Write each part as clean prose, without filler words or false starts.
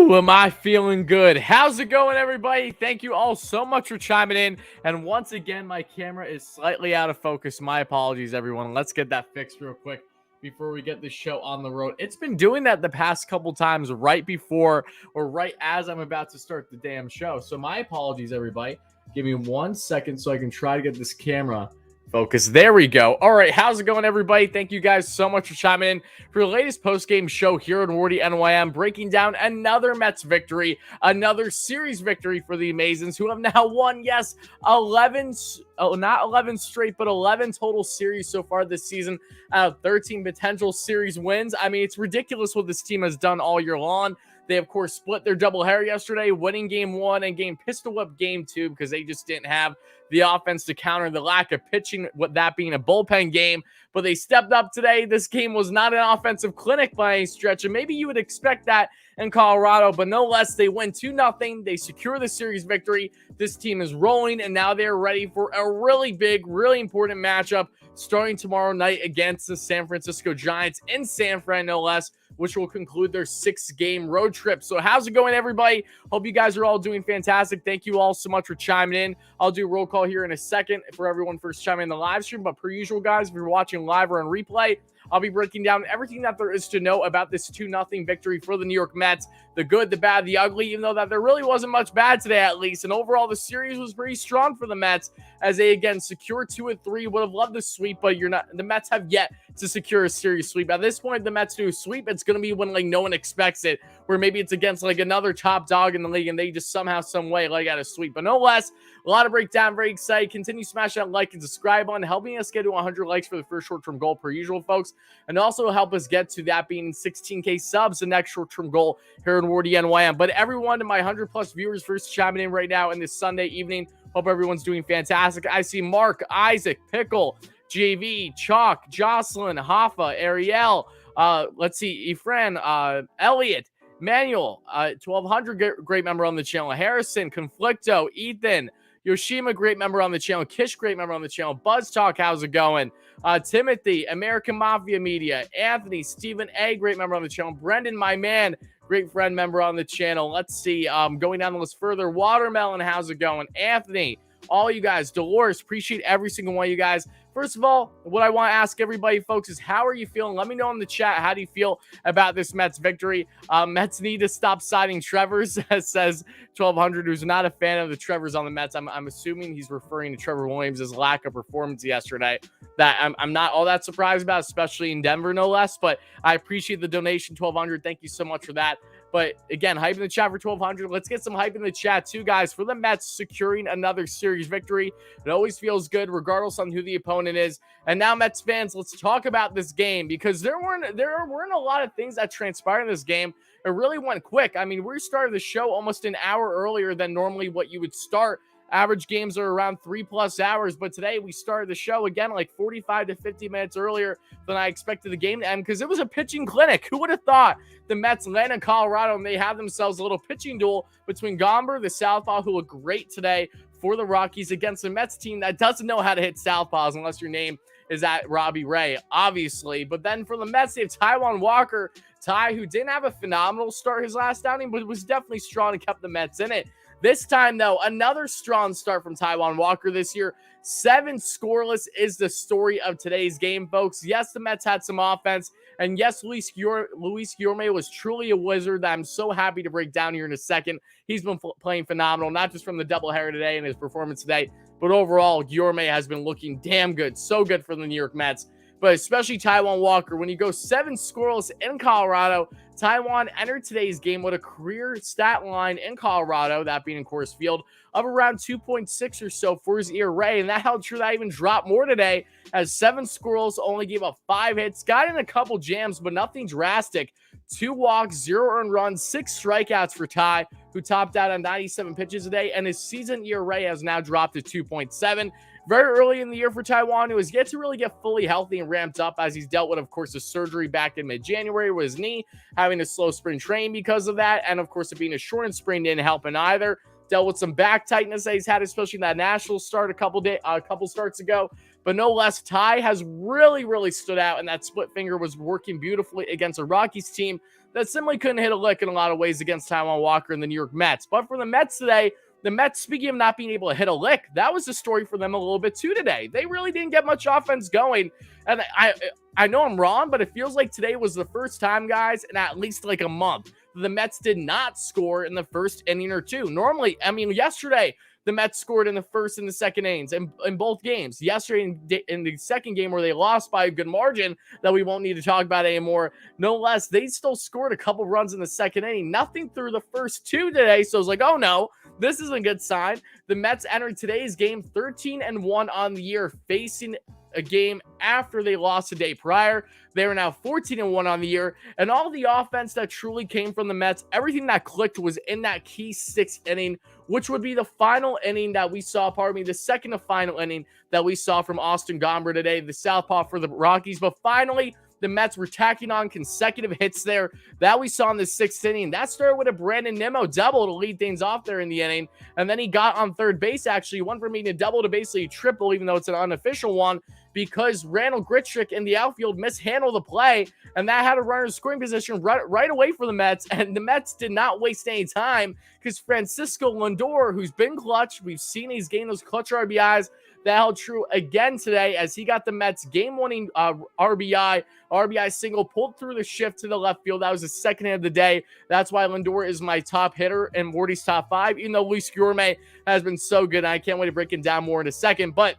Woo, am I feeling good? How's it going, everybody? Thank you all so much for chiming in. And once again, my camera is slightly out of focus. My apologies, everyone. Let's get that fixed real quick before we get this show on the road. It's been doing that the past couple times right before or right as I'm about to start the damn show. So my apologies, everybody. Give me 1 second so I can try to get this camera focus. There we go. All right. How's it going, everybody? Thank you guys so much for chiming in for the latest post-game show here on WardyNYM, breaking down another Mets victory, another series victory for the Amazons, who have now won, yes, 11, not 11 straight, but 11 total series so far this season out of 13 potential series wins. I mean, it's ridiculous what this team has done all year long. They, of course, split their doubleheader yesterday, winning game 1 and game pistol whip game 2 because they just didn't have the offense to counter the lack of pitching, with that being a bullpen game. But they stepped up today. This game was not an offensive clinic by any stretch, and maybe you would expect that in Colorado, but no less, they win 2-0. They secure the series victory. This team is rolling, and now they're ready for a really big, really important matchup starting tomorrow night against the San Francisco Giants in San Fran, no less, which will conclude their 6-game road trip. So how's it going, everybody? Hope you guys are all doing fantastic. Thank you all so much for chiming in. I'll do a roll call here in a second for everyone first chiming in the live stream. But per usual, guys, if you're watching live or on replay, I'll be breaking down everything that there is to know about this 2-0 victory for the New York Mets. The good, the bad, the ugly, even though that there really wasn't much bad today, at least. And overall, the series was pretty strong for the Mets as they, again, secure 2 of 3. Would have loved the sweep, but the Mets have yet to secure a series sweep. At this point, the Mets do a sweep. It's going to be when, no one expects it, where maybe it's against, another top dog in the league, and they just somehow, some way, got a sweep. But no less, a lot of breakdown. Very excited. Continue smashing that like and subscribe button, helping us get to 100 likes for the first short-term goal per usual, folks. And also help us get to that being 16K subs, the next short-term goal here in WardyNYM. But everyone to my 100+ viewers first chiming in right now in this Sunday evening. Hope everyone's doing fantastic. I see Mark, Isaac, Pickle, JV, Chalk, Jocelyn, Hoffa, Ariel, let's see, Efren, Elliot, Manuel, 1200, great member on the channel, Harrison, Conflicto, Ethan, Yoshima, great member on the channel, Kish, great member on the channel, Buzz Talk, how's it going? Timothy, American Mafia Media, Anthony, Stephen A, great member on the channel, Brendan, my man, great friend member on the channel. Let's see, going down the list further, Watermelon, how's it going? Anthony, all you guys, Dolores, appreciate every single one of you guys. First of all, what I want to ask everybody, folks, is how are you feeling? Let me know in the chat. How do you feel about this Mets victory? Mets need to stop signing Trevors, says 1200, who's not a fan of the Trevors on the Mets. I'm assuming he's referring to Trevor Williams' lack of performance yesterday. That I'm not all that surprised about, especially in Denver, no less. But I appreciate the donation, 1200. Thank you so much for that. But again, hype in the chat for 1200. Let's get some hype in the chat too, guys, for the Mets securing another series victory. It always feels good, regardless on who the opponent is. And now, Mets fans, let's talk about this game, because there weren't a lot of things that transpired in this game. It really went quick. I mean, we started the show almost an hour earlier than normally what you would start. Average games are around 3+ hours, but today we started the show again 45 to 50 minutes earlier than I expected the game to end, because it was a pitching clinic. Who would have thought the Mets land in Colorado and they have themselves a little pitching duel between Gomber, the southpaw, who looked great today for the Rockies, against the Mets team that doesn't know how to hit southpaws unless your name is at Robbie Ray, obviously. But then for the Mets, they have Taijuan Walker, Ty, who didn't have a phenomenal start his last outing, but was definitely strong and kept the Mets in it. This time, though, another strong start from Taijuan Walker this year. 7 scoreless is the story of today's game, folks. Yes, the Mets had some offense. And yes, Luis Guillorme was truly a wizard that I'm so happy to break down here in a second. He's been playing phenomenal, not just from the doubleheader today and his performance today, but overall, Guillorme has been looking damn good. So good for the New York Mets. But especially Taijuan Walker. When you go 7 scoreless in Colorado, Taijuan entered today's game with a career stat line in Colorado, that being in Coors Field, of around 2.6 or so for his ERA. And that held true. That even dropped more today, as 7 scoreless, only gave up 5 hits, got in a couple jams, but nothing drastic. 2 walks, 0 earned runs, 6 strikeouts for Ty, who topped out on 97 pitches a day, and his season ERA has now dropped to 2.7. Very early in the year for Taijuan, who has yet to really get fully healthy and ramped up, as he's dealt with, of course, a surgery back in mid-January with his knee, having a slow spring train because of that, and of course, it being a shortened spring didn't help in either. Dealt with some back tightness that he's had, especially in that national start a couple starts ago. But no less, Ty has really stood out, and that split finger was working beautifully against a Rockies team that simply couldn't hit a lick in a lot of ways against Taijuan Walker and the New York Mets. But for the Mets today, the Mets, speaking of not being able to hit a lick, that was the story for them a little bit too today. They really didn't get much offense going. And I know I'm wrong, but it feels like today was the first time, guys, in at least like a month, the Mets did not score in the first inning or two. Normally, I mean, yesterday, the Mets scored in the first and the second innings in both games. Yesterday in the second game where they lost by a good margin that we won't need to talk about anymore, no less, they still scored a couple runs in the second inning. Nothing through the first two today. So I was like, oh no, this is a good sign. The Mets entered today's game 13-1 on the year, facing a game after they lost the day prior. They are now 14-1 on the year, and all the offense that truly came from the Mets, everything that clicked was in that key sixth inning, which would be the final inning that we saw, the second to final inning that we saw from Austin Gomber today, the southpaw for the Rockies. But finally, the Mets were tacking on consecutive hits there that we saw in the sixth inning. That started with a Brandon Nimmo double to lead things off there in the inning. And then he got on third base, actually. Went from being a double to basically a triple, even though it's an unofficial one, because Randall Grichuk in the outfield mishandled the play, and that had a runner in scoring position right away for the Mets. And the Mets did not waste any time because Francisco Lindor, who's been clutch, we've seen he's gained those clutch RBIs. That held true again today as he got the Mets game-winning RBI single, pulled through the shift to the left field. That was the second hit of the day. That's why Lindor is my top hitter in Wardy's top five, even though Luis Guillorme has been so good. And I can't wait to break him down more in a second. But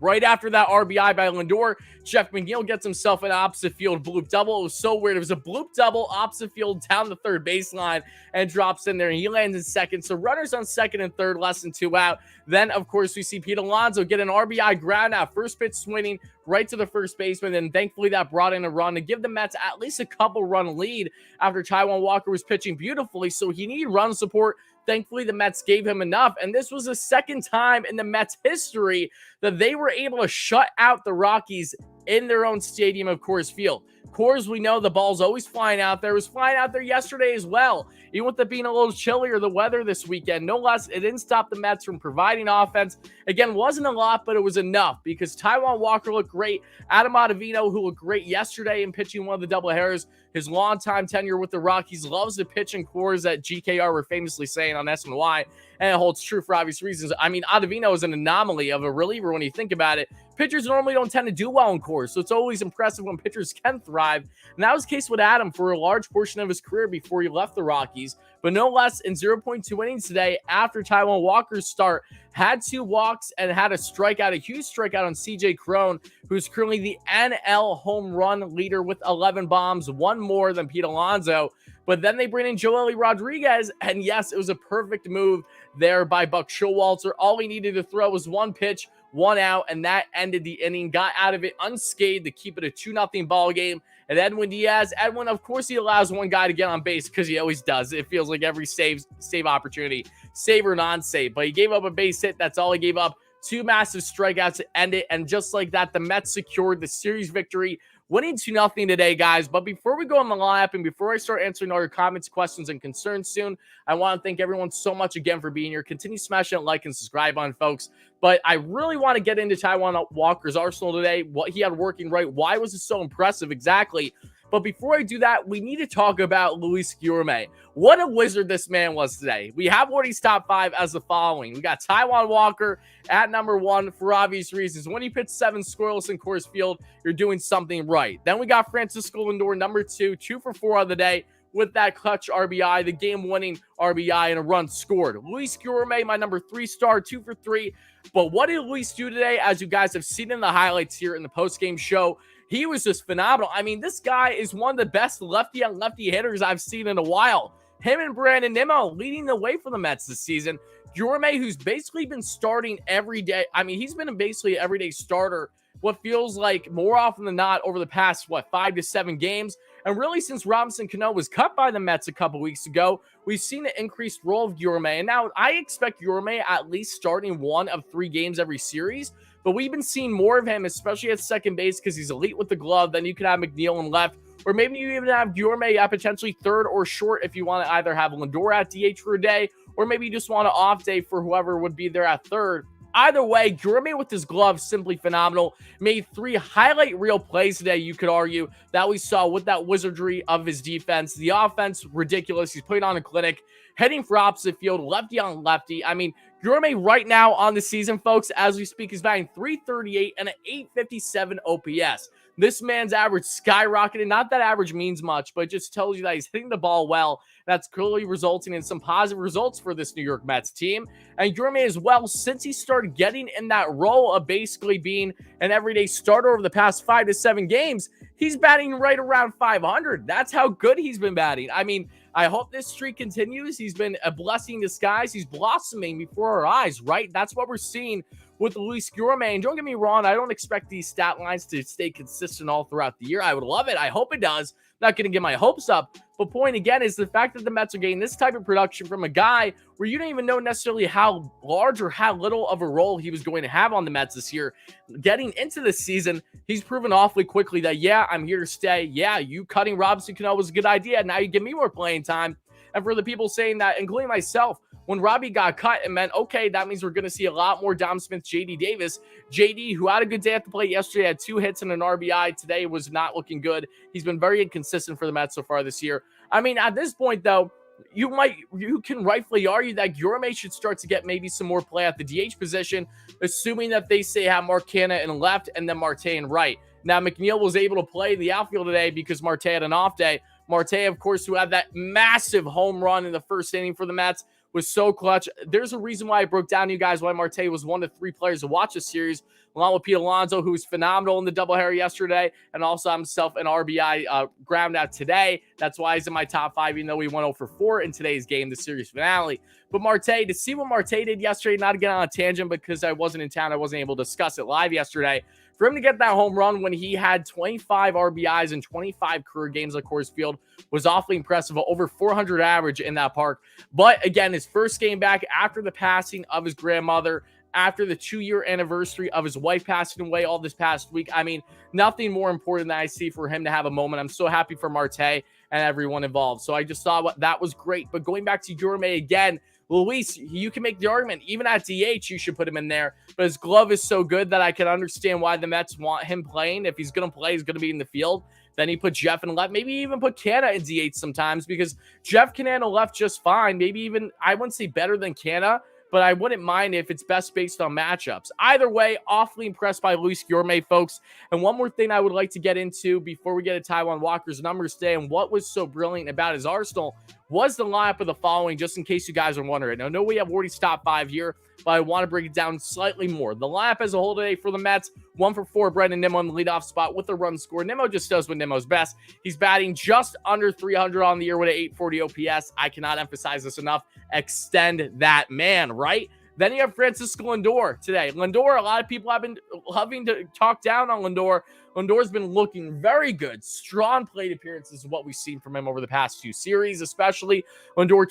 right after that RBI by Lindor, Jeff McNeil gets himself an opposite field bloop double. It was so weird. It was a bloop double, opposite field, down the third baseline, and drops in there. And he lands in second. So runners on second and third, less than 2 out. Then, of course, we see Pete Alonso get an RBI ground out. First pitch swinging right to the first baseman. And thankfully, that brought in a run to give the Mets at least a couple run lead after Taijuan Walker was pitching beautifully. So he needed run support. Thankfully, the Mets gave him enough. And this was the second time in the Mets history that they were able to shut out the Rockies in their own stadium of Coors Field. Coors, we know the ball's always flying out there. It was flying out there yesterday as well. Even with it being a little chillier, the weather this weekend, no less, it didn't stop the Mets from providing offense. Again, wasn't a lot, but it was enough because Taijuan Walker looked great. Adam Ottavino, who looked great yesterday in pitching one of the doubleheaders, his longtime tenure with the Rockies, loves to pitch in Coors, that GKR were famously saying on SNY, and it holds true for obvious reasons. I mean, Ottavino is an anomaly of a reliever when you think about it. Pitchers normally don't tend to do well in Coors, so it's always impressive when pitchers can thrive. And that was the case with Adam for a large portion of his career before he left the Rockies. But no less, in 0.2 innings today, after Taijuan Walker's start, had 2 walks and had a strikeout, a huge strikeout on CJ Cron, who's currently the NL home run leader with 11 bombs, one more than Pete Alonso. But then they bring in Joely Rodriguez, and yes, it was a perfect move there by Buck Showalter. All he needed to throw was one pitch, 1 out, and that ended the inning. Got out of it unscathed to keep it a 2-0 ball game. And Edwin Diaz, of course, he allows one guy to get on base because he always does. It feels like every save opportunity, save or non-save. But he gave up a base hit. That's all he gave up. 2 massive strikeouts to end it. And just like that, the Mets secured the series victory, winning 2-0 today, guys. But before we go on the lineup and before I start answering all your comments, questions, and concerns soon, I want to thank everyone so much again for being here. Continue smashing that like and subscribe on, folks. But I really want to get into Taijuan Walker's arsenal today, what he had working right, why was it so impressive exactly. But before I do that, we need to talk about Luis Guillorme. What a wizard this man was today. We have Wardy's top 5 as the following. We got Taijuan Walker at number 1 for obvious reasons. When you pitch 7 scoreless in Coors Field, you're doing something right. Then we got Francisco Lindor, number 2, 2 for 4 on the day with that clutch RBI, the game-winning RBI, and a run scored. Luis Guillorme, my number 3 star, 2 for 3. But what did Luis do today? As you guys have seen in the highlights here in the postgame show, he was just phenomenal. I mean, this guy is one of the best lefty-on-lefty hitters I've seen in a while. Him and Brandon Nimmo leading the way for the Mets this season. Guillorme, who's basically been starting every day. I mean, he's been basically an everyday starter, what feels like more often than not over the past, 5 to 7 games. And really, since Robinson Cano was cut by the Mets a couple weeks ago, we've seen an increased role of Guillorme. And now I expect Guillorme at least starting 1 of 3 games every series. But we've been seeing more of him, especially at second base, because he's elite with the glove. Then you could have McNeil in left, or maybe you even have Guillorme at potentially third or short if you want to either have Lindor at DH for a day, or maybe you just want an off day for whoever would be there at third. Either way, Guillorme with his glove, simply phenomenal. Made 3 highlight reel plays today, you could argue, that we saw with that wizardry of his defense. The offense, ridiculous. He's putting on a clinic, heading for opposite field, lefty on lefty. I mean, Guillorme right now on the season, folks, as we speak, is batting .338 and an .857 OPS. This man's average skyrocketed. Not that average means much, but it just tells you that he's hitting the ball well. That's clearly resulting in some positive results for this New York Mets team. And Guillorme as well, since he started getting in that role of basically being an everyday starter over the past 5 to 7 games, he's batting right around 500. That's how good he's been batting. I mean, I hope this streak continues. He's been a blessing in disguise. He's blossoming before our eyes, right? That's what we're seeing with Luis Guillorme. And don't get me wrong, I don't expect these stat lines to stay consistent all throughout the year. I would love it. I hope it does. Not going to get my hopes up. But point again is the fact that the Mets are getting this type of production from a guy where you don't even know necessarily how large or how little of a role he was going to have on the Mets this year. Getting into this season, he's proven awfully quickly that, yeah, I'm here to stay. Yeah, you cutting Robinson Cano was a good idea. Now you give me more playing time. And for the people saying that, including myself, when Robbie got cut, it meant, okay, that means we're going to see a lot more Dom Smith, JD Davis. JD, who had a good day at the plate yesterday, had 2 hits and an RBI. Today was not looking good. He's been very inconsistent for the Mets so far this year. I mean, at this point, though, you can rightfully argue that Guillorme should start to get maybe some more play at the DH position, assuming that they say have Mark Canha in left and then Marte in right. Now, McNeil was able to play the outfield today because Marte had an off day. Marte, of course, who had that massive home run in the first inning for the Mets, was so clutch. There's a reason why I broke down to you guys why Marte was 1 of 3 players to watch this series, along with Pete Alonso, who was phenomenal in the doubleheader yesterday, and also himself an RBI ground out today. That's why he's in my top 5, even though he went 0 for 4 in today's game, the series finale. But Marte, to see what Marte did yesterday, not to get on a tangent because I wasn't in town, I wasn't able to discuss it live yesterday. For him to get that home run when he had 25 RBIs and 25 career games at Coors Field was awfully impressive. Over 400 average in that park. But again, his first game back after the passing of his grandmother, after the 2-year anniversary of his wife passing away all this past week. I mean, nothing more important than I see for him to have a moment. I'm so happy for Marte and everyone involved. So I just thought that was great. But going back to Guillorme again, Luis, you can make the argument, even at DH, you should put him in there. But his glove is so good that I can understand why the Mets want him playing. If he's going to play, he's going to be in the field. Then he put Jeff in left. Maybe even put Canha in DH sometimes because Jeff can handle left just fine. Maybe even, I wouldn't say better than Canha, but I wouldn't mind if it's best based on matchups. Either way, awfully impressed by Luis Guillorme, folks. And one more thing I would like to get into before we get to Taijuan Walker's numbers today and what was so brilliant about his arsenal was the lineup of the following, just in case you guys are wondering. Now, I know we have Wardy's top 5 here, but I want to break it down slightly more. The lineup as a whole today for the Mets, 1 for 4, Brandon Nimmo in the leadoff spot with a run score. Nimmo just does what Nimmo's best. He's batting just under 300 on the year with an 840 OPS. I cannot emphasize this enough. Extend that man, right? Then you have Francisco Lindor today. Lindor, a lot of people have been loving to talk down on Lindor. Lindor's been looking very good. Strong plate appearances is what we've seen from him over the past few series, especially Lindor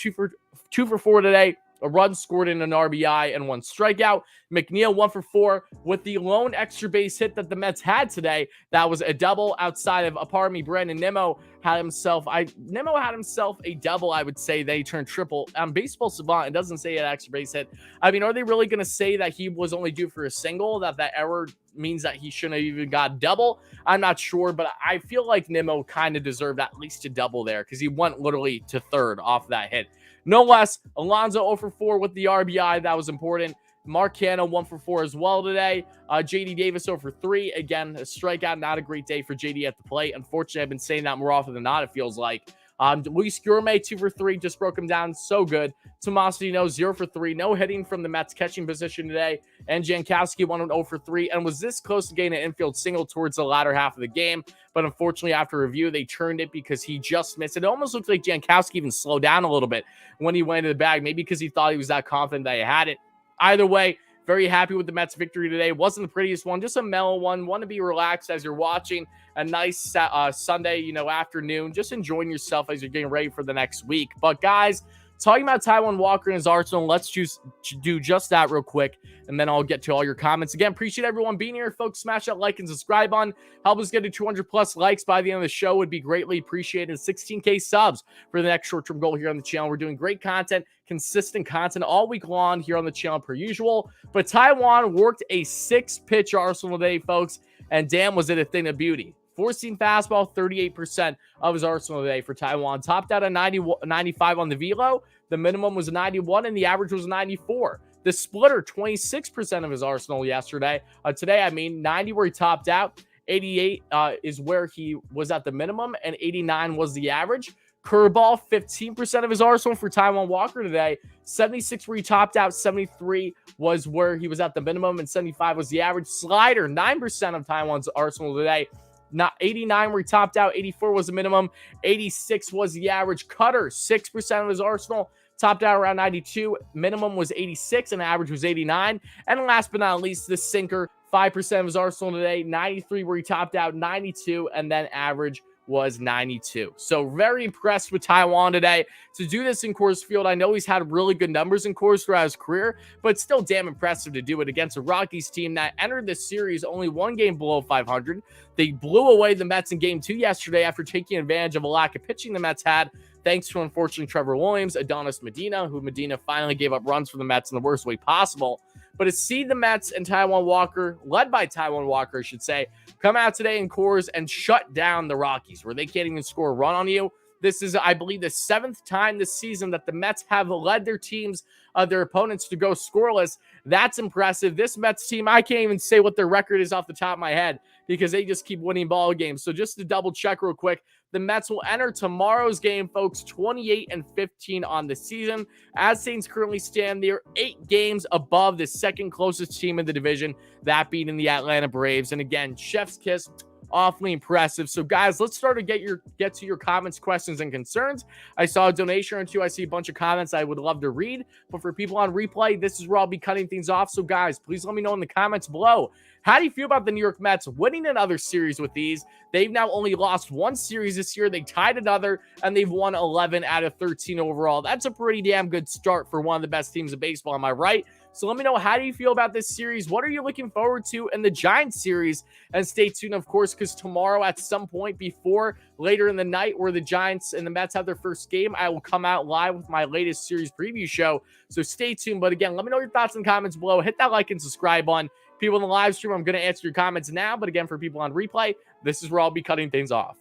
2 for 4 today. A run scored in an RBI and 1 strikeout. McNeil 1 for 4 with the lone extra base hit that the Mets had today. That was a double outside of, Brandon Nimmo had himself a double, I would say. They turned triple. On Baseball Savant, it doesn't say an extra base hit. I mean, are they really going to say that he was only due for a single, that error means that he shouldn't have even got double? I'm not sure, but I feel like Nimmo kind of deserved at least a double there because he went literally to third off that hit. No less, Alonso 0 for 4 with the RBI. That was important. Mark Canha 1 for 4 as well today. JD Davis 0 for 3. Again, a strikeout. Not a great day for JD at the plate. Unfortunately, I've been saying that more often than not, it feels like. Luis Guillorme 2 for 3. Just broke him down. So good. Tomasino 0 for 3. No hitting from the Mets catching position today. And Jankowski 0 for 3. And was this close to getting an infield single towards the latter half of the game. But unfortunately, after review, they turned it because he just missed it. It almost looked like Jankowski even slowed down a little bit when he went into the bag. Maybe because he thought he was that confident that he had it. Either way, very happy with the Mets victory today. Wasn't the prettiest one, just a mellow one. Want to be relaxed as you're watching a nice Sunday, afternoon. Just enjoying yourself as you're getting ready for the next week. But guys, talking about Taijuan Walker and his Arsenal. Let's do just that real quick, and then I'll get to all your comments. Again, appreciate everyone being here, folks. Smash that like and subscribe button. Help us get to 200 plus likes by the end of the show would be greatly appreciated. 16K subs for the next short-term goal here on the channel. We're doing great content, consistent content all week long here on the channel per usual. But Taijuan worked a 6-pitch Arsenal today, folks, and damn, was it a thing of beauty. 4-seam fastball, 38% of his Arsenal today for Taijuan. Topped out at 95 on the velo. The minimum was 91, and the average was 94. The splitter, 26% of his Arsenal yesterday. Today, 90 where he topped out. 88 is where he was at the minimum, and 89 was the average. Curveball, 15% of his Arsenal for Taijuan Walker today. 76 where he topped out. 73 was where he was at the minimum, and 75 was the average. Slider, 9% of Taijuan's Arsenal today. Not 89 where he topped out. 84 was the minimum. 86 was the average. Cutter, 6% of his Arsenal. Topped out around 92. Minimum was 86 and average was 89. And last but not least, the sinker, 5% of his Arsenal today. 93 where he topped out. 92 and then average was 92. So very impressed with Taijuan today to do this in Coors Field. I know he's had really good numbers in Coors throughout his career, but still damn impressive to do it against a Rockies team that entered this series only one game below 500. They blew away the Mets in game 2 yesterday after taking advantage of a lack of pitching the Mets had, thanks to, unfortunately, Trevor Williams, Adonis Medina, who Medina finally gave up runs for the Mets in the worst way possible. But to see the Mets and Taijuan Walker, led by Taijuan Walker, I should say, come out today in Coors and shut down the Rockies, where they can't even score a run on you. This is, I believe, the 7th time this season that the Mets have led their teams, their opponents, to go scoreless. That's impressive. This Mets team, I can't even say what their record is off the top of my head because they just keep winning ball games. So just to double check real quick, the Mets will enter tomorrow's game, folks, 28-15 on the season. As things currently stand, they're 8 games above the second closest team in the division, that being the Atlanta Braves. And again, chef's kiss, awfully impressive. So guys, let's start to get to your comments, questions, and concerns. I saw a donation or two. I see a bunch of comments I would love to read, but for people on replay, this is where I'll be cutting things off. So guys, please let me know in the comments below. How do you feel about the New York Mets winning another series with these? They've now only lost 1 series this year. They tied another, and they've won 11 out of 13 overall. That's a pretty damn good start for one of the best teams of baseball. Am I right? So let me know, how do you feel about this series? What are you looking forward to in the Giants series? And stay tuned, of course, because tomorrow at some point before later in the night where the Giants and the Mets have their first game, I will come out live with my latest series preview show. So stay tuned. But again, let me know your thoughts and comments below. Hit that like and subscribe button. People in the live stream, I'm going to answer your comments now. But again, for people on replay, this is where I'll be cutting things off.